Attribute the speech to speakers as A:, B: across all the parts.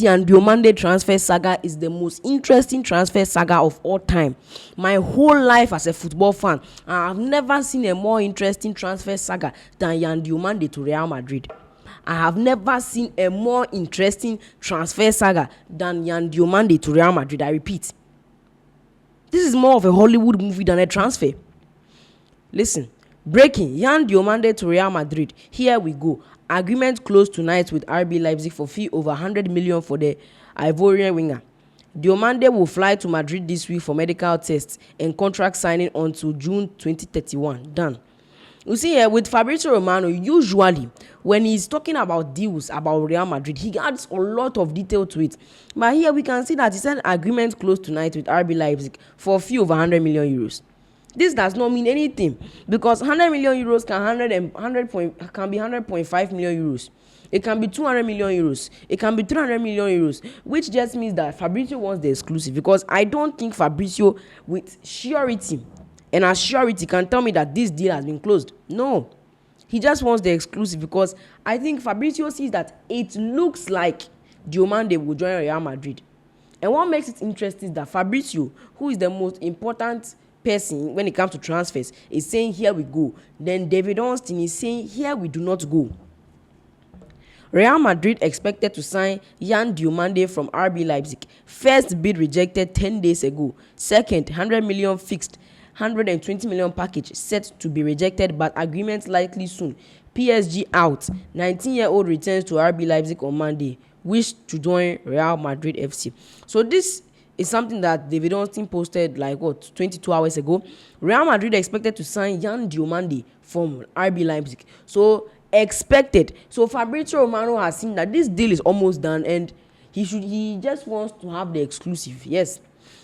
A: and Diomande transfer saga is the most interesting transfer saga of all time. My whole life as a football fan, I have never seen a more interesting transfer saga than Yan Diomande to Real Madrid. I have never seen a more interesting transfer saga than Yan Diomande to Real Madrid. I repeat, this is more of a Hollywood movie than a transfer. Listen, breaking Yan Diomande to Real Madrid. Here we go. Agreement closed tonight with RB Leipzig for fee over 100 million for the Ivorian winger. Diomande will fly to Madrid this week for medical tests and contract signing until June 2031. Done. You see here with Fabrizio Romano, usually when he's talking about deals about Real Madrid, he adds a lot of detail to it. But here we can see that he said agreement closed tonight with RB Leipzig for a fee over 100 million euros. This does not mean anything because 100 million euros can be 100.5 million euros. It can be 200 million euros. It can be 300 million euros, which just means that Fabrizio wants the exclusive, because I don't think Fabrizio with surety and assurity can tell me that this deal has been closed. No, he just wants the exclusive because I think Fabrizio sees that it looks like Diomande will join Real Madrid. And what makes it interesting is that Fabrizio, who is the most important person when it comes to transfers, is saying here we go. Then David Ornstein is saying here we do not go. Real Madrid expected to sign Yan Diomande from RB Leipzig. First bid rejected 10 days ago. Second, 100 million fixed, 120 million package set to be rejected, but agreement likely soon. PSG out. 19-year-old returns to RB Leipzig on Monday. Wish to join Real Madrid FC. So this is something that David Ornstein posted 22 hours ago. Real Madrid expected to sign Yan Diomande from RB Leipzig. So expected. So Fabrizio Romano has seen that this deal is almost done and he just wants to have the exclusive. Yes.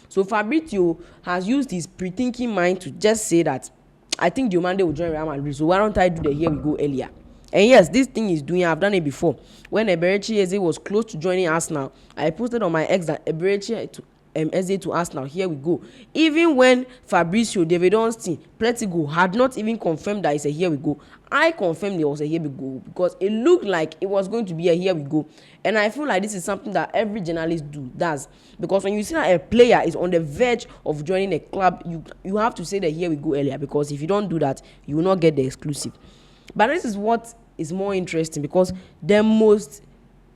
A: So Fabrizio has used his pre-thinking mind to just say that I think Diomande will join Real Madrid. So why don't I do the here we go earlier? And yes, this thing is doing. I've done it before. When Eberechi Eze was close to joining Arsenal, I posted on my X that Eberechi Eze to Arsenal. Here we go. Even when Fabrizio, David Ornstein, Pletigo had not even confirmed that it's a here we go, I confirmed it was a here we go because it looked like it was going to be a here we go. And I feel like this is something that every journalist does. Because when you see that a player is on the verge of joining a club, you have to say that here we go earlier, because if you don't do that, you will not get the exclusive. But this is what is more interesting, because the most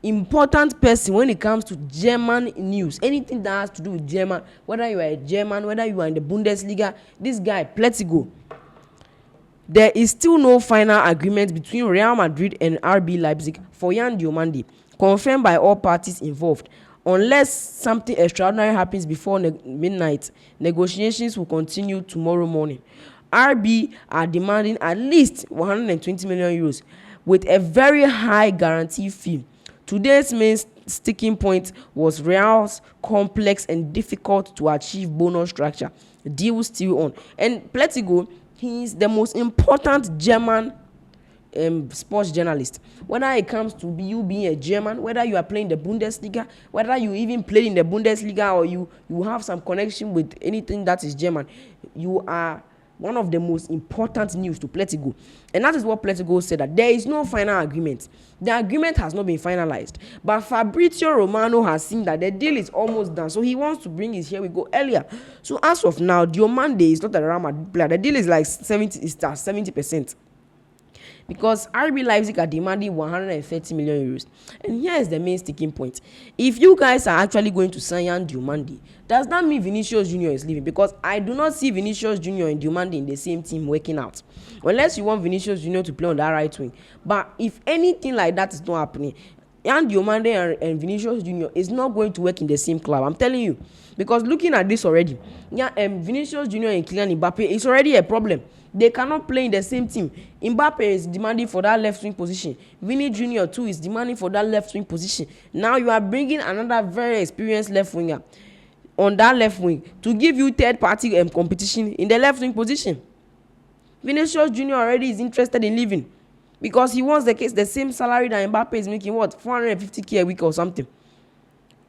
A: important person when it comes to German news, anything that has to do with German, whether you are a German, whether you are in the Bundesliga, this guy Pletigo, there is still no final agreement between Real Madrid and RB Leipzig for Yan Diomande, confirmed by all parties involved. Unless something extraordinary happens before midnight, negotiations will continue tomorrow morning. RB are demanding at least 120 million euros with a very high guarantee fee. Today's main sticking point was Real's complex and difficult to achieve bonus structure. The deal is still on. And Pletigo, he is the most important German sports journalist. Whether it comes to you being a German, whether you are playing the Bundesliga, whether you even play in the Bundesliga, or you have some connection with anything that is German, you are one of the most important news to Pletigo. And that is what Pletigo said, that there is no final agreement. The agreement has not been finalized. But Fabrizio Romano has seen that the deal is almost done. So he wants to bring his here we go earlier. So as of now, Diomande is not a Real Madrid player. The deal is like 70%. Because RB Leipzig are demanding 130 million euros. And here is the main sticking point. If you guys are actually going to sign Yan Diomande, does that mean Vinicius Junior is leaving? Because I do not see Vinicius Junior and Diomande in the same team working out. Unless you want Vinicius Junior to play on that right wing. But if anything like that is not happening, Yan Diomande and Vinicius Junior is not going to work in the same club. I'm telling you. Because looking at this already, Vinicius Junior and Kylian Mbappe is already a problem. They cannot play in the same team. Mbappe is demanding for that left wing position. Vini Junior too is demanding for that left wing position. Now you are bringing another very experienced left winger on that left wing to give you third party competition in the left wing position. Vinicius Junior already is interested in leaving because he wants the same salary that Mbappe is making, 450k a week or something.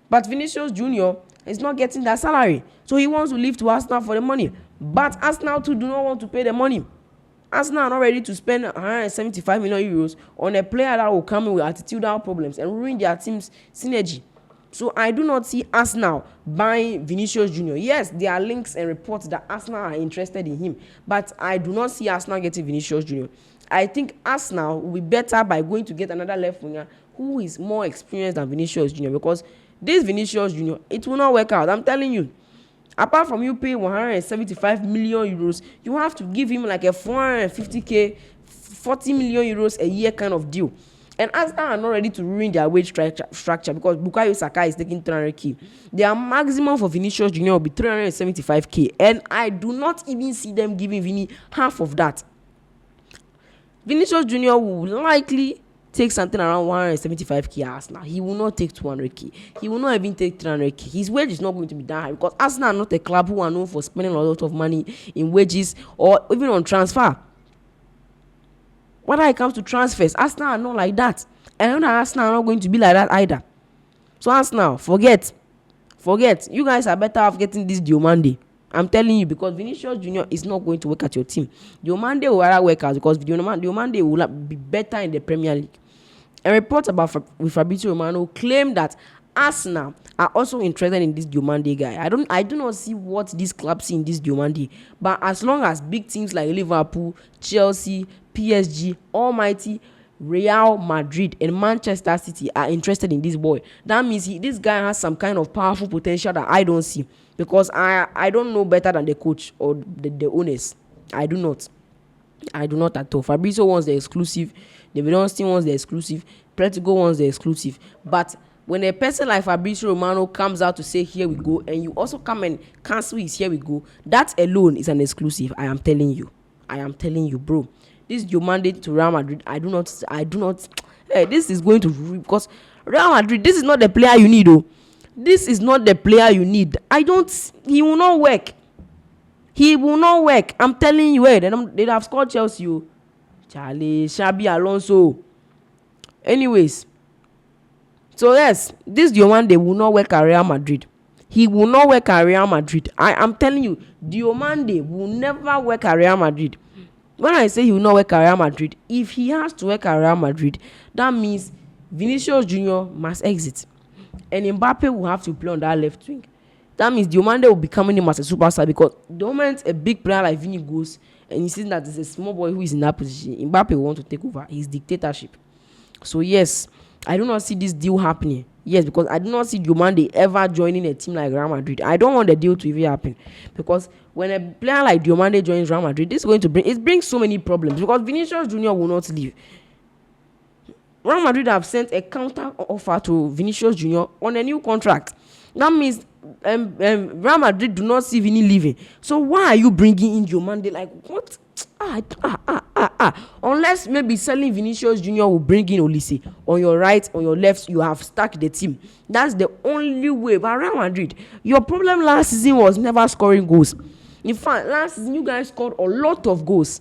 A: But Vinicius Junior is not getting that salary, so he wants to leave to Arsenal for the money. But Arsenal too do not want to pay the money. Arsenal are not ready to spend 175 million euros on a player that will come in with attitudinal problems and ruin their team's synergy. So I do not see Arsenal buying Vinicius Junior. Yes, there are links and reports that Arsenal are interested in him, but I do not see Arsenal getting Vinicius Junior. I think Arsenal will be better by going to get another left winger who is more experienced than Vinicius Junior, because this Vinicius Junior, it will not work out. I'm telling you. Apart from you pay 175 million euros, you have to give him like a 450k, 40 million euros a year kind of deal. And Arsenal are not ready to ruin their wage structure because Bukayo Saka is taking 300k. Their maximum for Vinicius Junior will be 375k, and I do not even see them giving Vini half of that. Vinicius Junior will likely take something around 175k Arsenal. He will not take 200k. He will not even take 300k. His wage is not going to be that high because Arsenal are not a club who are known for spending a lot of money in wages or even on transfer. When it comes to transfers, Arsenal are not like that. And I know that Arsenal are not going to be like that either. So Arsenal, forget. You guys are better off getting this Diomande. I'm telling you, because Vinicius Junior is not going to work at your team. Diomande will rather work out because Diomande will be better in the Premier League. A report with Fabrizio Romano claimed that Arsenal are also interested in this Diomande guy. I do not see what this club see in this Diomande. But as long as big teams like Liverpool, Chelsea, PSG, Almighty, Real Madrid and Manchester City are interested in this boy, that means this guy has some kind of powerful potential that I don't see, because I don't know better than the coach or the owners. I do not at all. Fabrizio wants the exclusive, David Ornstein wants the exclusive, Pretigo wants the exclusive. But when a person like Fabrizio Romano comes out to say here we go, and you also come and cancel his here we go, that alone is an exclusive. I am telling you, bro. This Diomande to Real Madrid, I do not. Hey, this is going to, because Real Madrid, this is not the player you need, though. This is not the player you need. He will not work. I'm telling you, hey, they have scored Chelsea. Charlie, Xabi Alonso. Anyways, so yes, this Diomande will not work at Real Madrid. He will not work at Real Madrid. I am telling you, Diomande will never work at Real Madrid. When I say he will not work at Real Madrid, if he has to work at Real Madrid, that means Vinicius Junior must exit, and Mbappe will have to play on that left wing. That means Diomande will be coming in as a superstar, because the moment a big player like Vini goes and he sees that there's a small boy who is in that position, Mbappe will want to take over his dictatorship. So yes, I do not see this deal happening. Yes, because I do not see Diomande ever joining a team like Real Madrid. I don't want the deal to even happen, because when a player like Diomande joins Real Madrid, this is going to brings so many problems, because Vinicius Junior will not leave. Real Madrid have sent a counter offer to Vinicius Junior on a new contract. That means Real Madrid do not see Vini leaving. So why are you bringing in Diomande? Like, what? Unless maybe selling Vinicius Junior will bring in Olise. On your right, on your left, you have stacked the team. That's the only way. But Real Madrid, your problem last season was never scoring goals. In fact, last season you guys scored a lot of goals.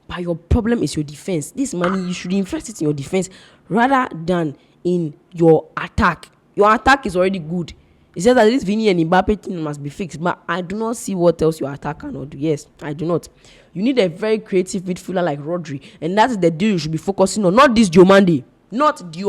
A: But your problem is your defense. This money, you should invest it in your defense rather than in your attack. Your attack is already good. It says that this Vini and Mbappe thing must be fixed, but I do not see what else your attack cannot do. Yes, I do not. You need a very creative midfielder like Rodri, and that is the deal you should be focusing on, not this Diomande. Not Diomande.